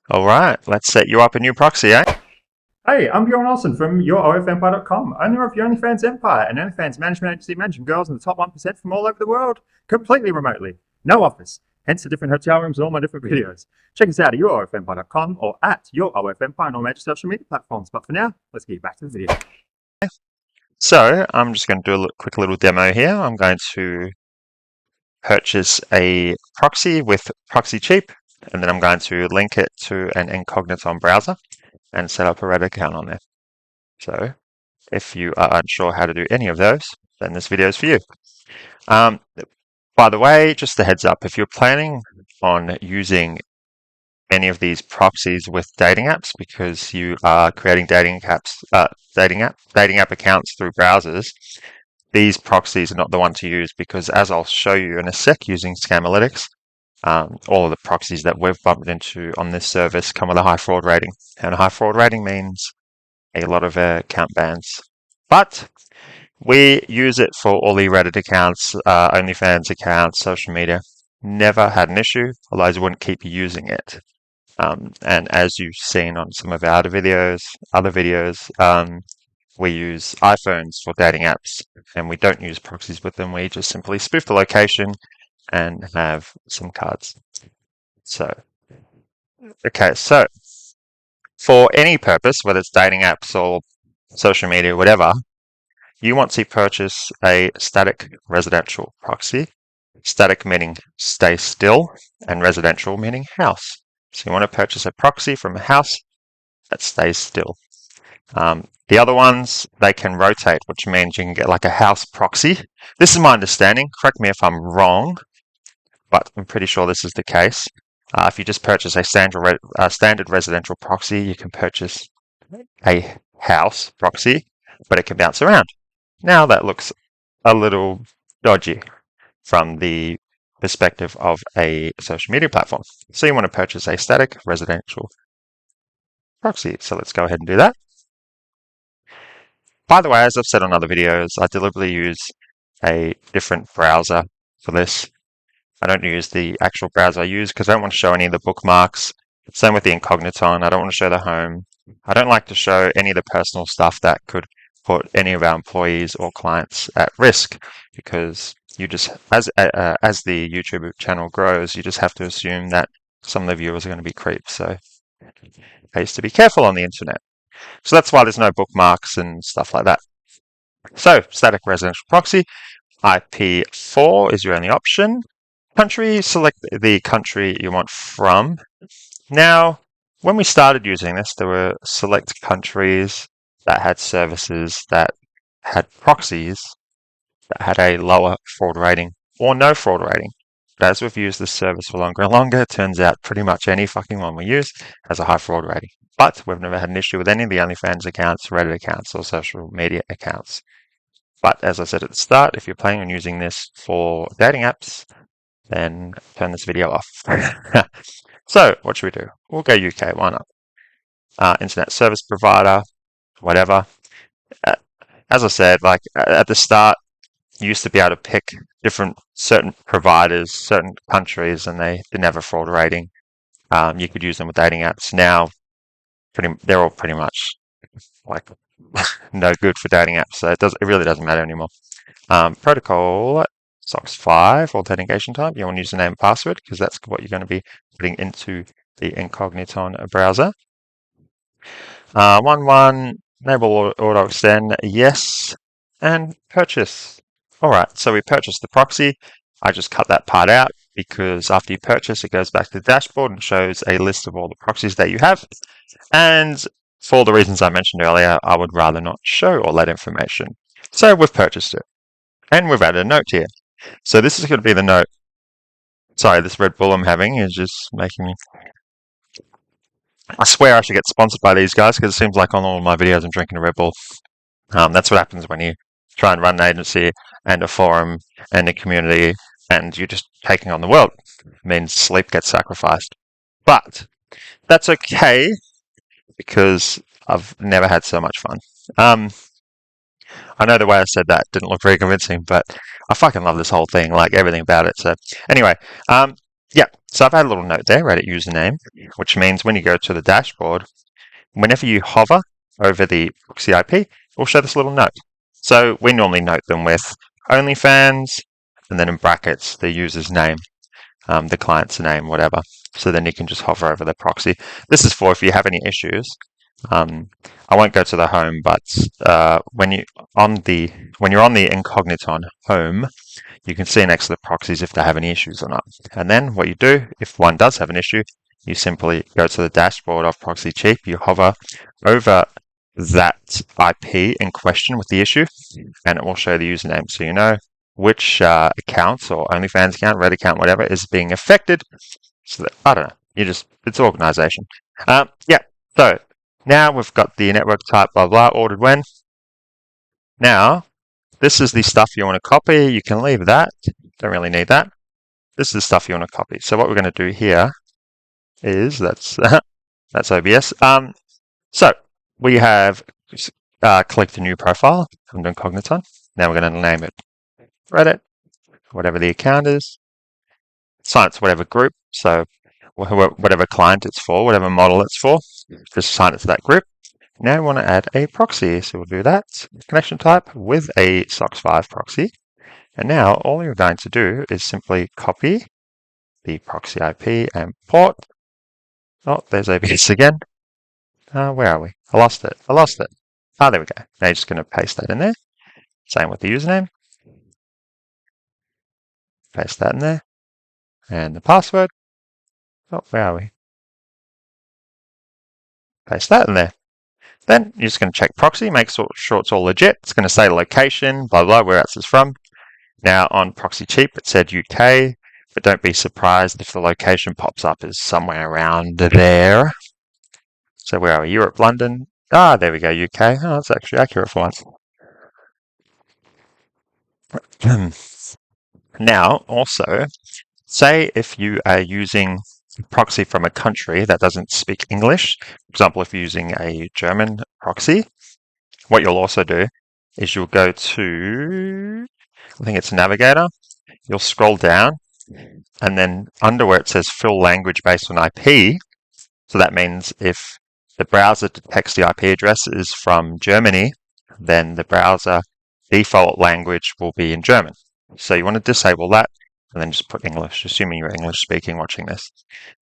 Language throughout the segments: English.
All right, let's set you up a new proxy, eh? Hey, I'm Bjorn Olsen from YourOFEmpire.com, owner of the OnlyFans Empire, an OnlyFans management agency managing girls in the top 1% from all over the world, completely remotely. No office, hence the different hotel rooms and all my different videos. Check us out at YourOFEmpire.com or at YourOFEmpire on all major social media platforms. But for now, let's get back to the video. So I'm just going to do a quick little demo here. I'm going to purchase a proxy with Proxy Cheap, and then I'm going to link it to an Incogniton browser and set up a Reddit account on there. So if you are unsure how to do any of those, then this video is for you. Um, by the way, just a heads up, if you're planning on using any of these proxies with dating apps because you are creating dating app accounts through browsers, these proxies are not the one to use because, as I'll show you in a sec using Scamalytics, all of the proxies that we've bumped into on this service come with a high fraud rating, and a high fraud rating means a lot of account bans. But we use it for all the Reddit accounts, OnlyFans accounts, social media. Never had an issue, otherwise I wouldn't keep using it. And as you've seen on some of our other videos, we use iPhones for dating apps, and we don't use proxies with them. We just simply spoof the location and have SIM cards. So, okay, so for any purpose, whether it's dating apps or social media, whatever, you want to purchase a static residential proxy. Static meaning stay still, and residential meaning house. So you want to purchase a proxy from a house that stays still. The other ones, they can rotate, which means you can get like a house proxy. This is my understanding. Correct me if I'm wrong, but I'm pretty sure this is the case. If you just purchase a standard residential proxy, you can purchase a house proxy, but it can bounce around. Now that looks a little dodgy from the perspective of a social media platform. So you want to purchase a static residential proxy. So let's go ahead and do that. By the way, as I've said on other videos, I deliberately use a different browser for this. I don't use the actual browser I use because I don't want to show any of the bookmarks. Same with the Incogniton. I don't want to show the home. I don't like to show any of the personal stuff that could put any of our employees or clients at risk, because you just, as the YouTube channel grows, you just have to assume that some of the viewers are going to be creeps. So it pays to be careful on the internet. So that's why there's no bookmarks and stuff like that. So static residential proxy, IP4 is your only option. Country, select the country you want from. Now, when we started using this, there were select countries that had services that had proxies that had a lower fraud rating or no fraud rating. But as we've used this service for longer and longer, it turns out pretty much any fucking one we use has a high fraud rating. But we've never had an issue with any of the OnlyFans accounts, Reddit accounts, or social media accounts. But as I said at the start, if you're planning on using this for dating apps, then turn this video off. So what should we do? We'll go UK, why not? Internet service provider, whatever. As I said, like at the start, you used to be able to pick certain providers, certain countries, and they didn't have a fraud rating. You could use them with dating apps. Now, they're all pretty much like no good for dating apps. So it really doesn't matter anymore. Protocol SOX 5 authentication type. You want to use the name and password because that's what you're going to be putting into the Incogniton browser. 1 enable auto extend, yes, and purchase. All right, so we purchased the proxy. I just cut that part out because after you purchase, it goes back to the dashboard and shows a list of all the proxies that you have. And for the reasons I mentioned earlier, I would rather not show all that information. So we've purchased it. And we've added a note here. So this is going to be the note. Sorry, this Red Bull I'm having is just making me... I swear I should get sponsored by these guys because it seems like on all of my videos I'm drinking a Red Bull. That's what happens when you try and run an agency and a forum and a community and you're just taking on the world. It means sleep gets sacrificed. But that's okay because I've never had so much fun. I know the way I said that didn't look very convincing, but I fucking love this whole thing, like everything about it. So anyway, Yeah, so I've had a little note there, Reddit username, which means when you go to the dashboard, whenever you hover over the proxy IP, it will show this little note. So we normally note them with OnlyFans, and then in brackets, the user's name, the client's name, whatever. So then you can just hover over the proxy. This is for if you have any issues. I won't go to the home, but when you're on the incognito home, you can see next to the proxies if they have any issues or not. And then what you do, if one does have an issue, you simply go to the dashboard of Proxy Cheap, you hover over that IP in question with the issue, and it will show the username. So you know which account or OnlyFans account, Red account, whatever, is being affected. So that, I don't know, it's organization. Yeah, so now we've got the network type, blah, blah, ordered when. Now, this is the stuff you want to copy. You can leave that. Don't really need that. This is the stuff you want to copy. So what we're going to do here is that's OBS. So we have clicked a new profile under Incogniton. Now we're going to name it Reddit, whatever the account is. Assign it to whatever group. So whatever client it's for, whatever model it's for, just assign it to that group. Now we want to add a proxy. So we'll do that. Connection type with a SOCKS 5 proxy. And now all you're going to do is simply copy the proxy IP and port. Oh, there's OBS again. Where are we? I lost it. There we go. Now you're just going to paste that in there. Same with the username. Paste that in there. And the password. Oh, where are we? Paste that in there. Then you're just going to check proxy, make sure it's all legit. It's going to say the location, blah, blah, where else is from. Now on Proxy Cheap, it said UK, but don't be surprised if the location pops up as somewhere around there. So where are we? Europe, London. There we go, UK. Oh, that's actually accurate for once. Now, also, say if you are using a proxy from a country that doesn't speak English, for example, if you're using a German proxy, what you'll also do is you'll go to, I think it's Navigator, you'll scroll down, and then under where it says fill language based on IP, so that means if the browser detects the IP address is from Germany, then the browser default language will be in German. So you want to disable that and then just put English, assuming you're English speaking watching this.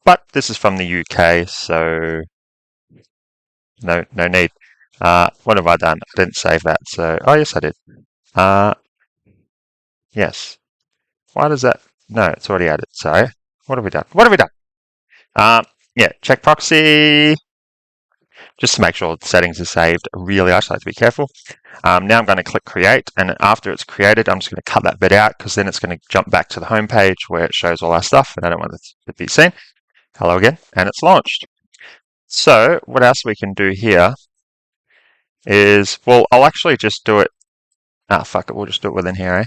But this is from the UK, so no need. What have I done? I didn't save that. So, oh yes, I did. Yes. Why does that? No, it's already added. So, what have we done? Yeah, check proxy. Just to make sure the settings are saved. Really, I just like to be careful. Now I'm going to click create, and after it's created, I'm just going to cut that bit out because then it's going to jump back to the home page where it shows all our stuff, and I don't want it to be seen. Hello again, and it's launched. So what else we can do here is, well, I'll actually just do it. Fuck it, we'll just do it within here,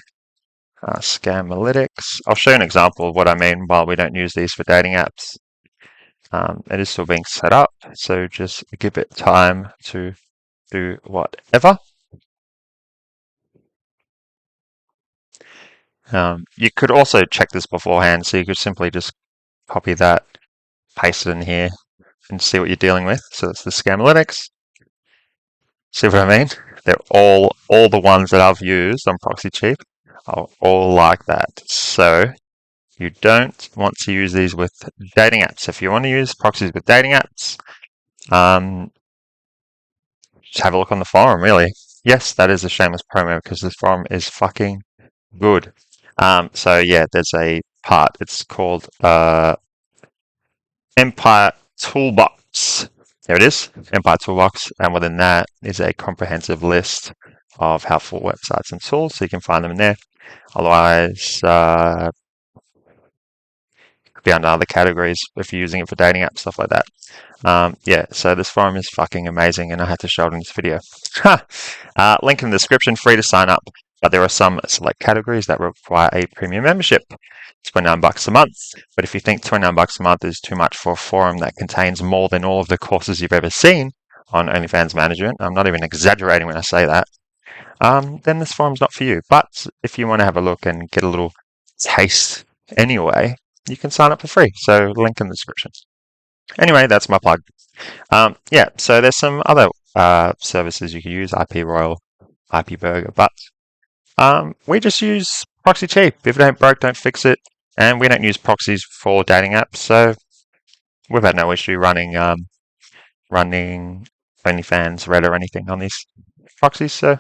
Scamalytics. I'll show you an example of what I mean while we don't use these for dating apps. It is still being set up, so just give it time to do whatever. You could also check this beforehand, so you could simply just copy that, paste it in here, and see what you're dealing with. So it's the Scamalytics. See what I mean? They're all the ones that I've used on Proxy Cheap are all like that. So you don't want to use these with dating apps. If you want to use proxies with dating apps, just have a look on the forum, really. Yes, that is a shameless promo because this forum is fucking good. So yeah, there's a part. It's called Empire Toolbox. There it is, Empire Toolbox, and within that is a comprehensive list of helpful websites and tools, so you can find them in there. Otherwise, could be under other categories if you're using it for dating apps, stuff like that. Yeah, so this forum is fucking amazing, and I had to show it in this video. Link in the description, free to sign up, but there are some select categories that require a premium membership. It's $29 a month, but if you think $29 a month is too much for a forum that contains more than all of the courses you've ever seen on OnlyFans management, I'm not even exaggerating when I say that, then this forum's not for you. But if you want to have a look and get a little taste anyway, you can sign up for free. So link in the description. Anyway, that's my plug. Yeah, so there's some other services you can use, IP Royal, IP Burger, but we just use Proxy Cheap. If it ain't broke, don't fix it. And we don't use proxies for dating apps, so we've had no issue running OnlyFans, Red, or anything on these proxies. So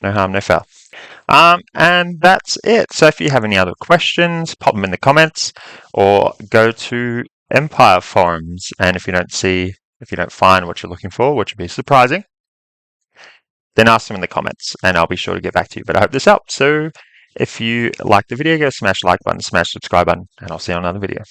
no harm, no foul. And that's it. So if you have any other questions, pop them in the comments or go to Empire forums. And if you don't find what you're looking for, which would be surprising, then ask them in the comments and I'll be sure to get back to you. But I hope this helped. So if you like the video, go smash the like button, smash the subscribe button, and I'll see you on another video.